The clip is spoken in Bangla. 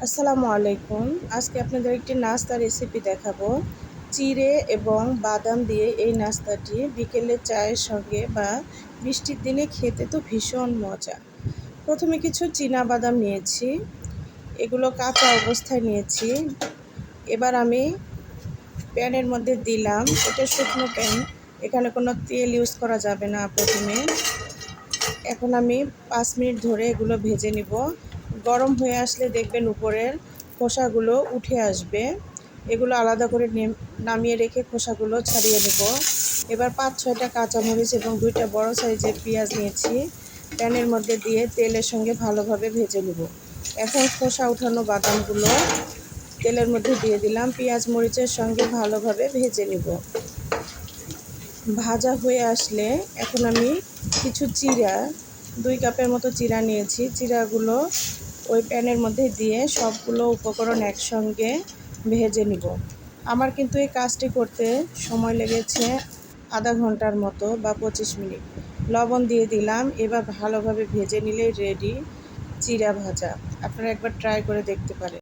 আসসালামু আলাইকুম। আজকে আপনাদের একটি নাস্তা রেসিপি দেখাবো। চিড়ে এবং বাদাম দিয়ে এই নাস্তাটি বিকেলে চায়ের সঙ্গে বা বৃষ্টির দিনে খেতে তো ভীষণ মজা। প্রথমে কিছু চীনা বাদাম নিয়েছি, এগুলো কাঁচা অবস্থায় নিয়েছি। এবার আমি প্যানের মধ্যে দিলাম, এটা শুকনো প্যান, এখানে কোনো তেল ইউজ করা যাবে না প্রথমে। এখন আমি 5 মিনিট ধরে এগুলো ভেজে নিব। গরম হয়ে আসলে দেখবেন উপরের খোসাগুলো উঠে আসবে। এগুলো আলাদা করে নামিয়ে রেখে খোসাগুলো ছাড়িয়ে নেব। এবার 5-6টা কাঁচামরিচ এবং 2টা বড় সাইজের পেঁয়াজ নিয়েছি, প্যানের মধ্যে দিয়ে তেলের সঙ্গে ভালোভাবে ভেজে নেব। এখন খোসা উঠানো বাদামগুলো তেলের মধ্যে দিয়ে দিলাম, পেঁয়াজ মরিচের সঙ্গে ভালোভাবে ভেজে নেব। ভাজা হয়ে আসলে এখন আমি কিছু চিড়া, 2 কাপের মতো চিড়া নিয়েছি, চিড়াগুলো ওই প্যানের মধ্যে দিয়ে সবগুলো উপকরণ একসঙ্গে ভেজে নিব। আমার কিন্তু এই কাজটি করতে সময় লেগেছে আধা ঘন্টার মতো বা 25 মিনিট। লবণ দিয়ে দিলাম। এবার ভালোভাবে ভেজে নিলেই রেডি চিড়া ভাজা। আপনারা একবার ট্রাই করে দেখতে পারেন।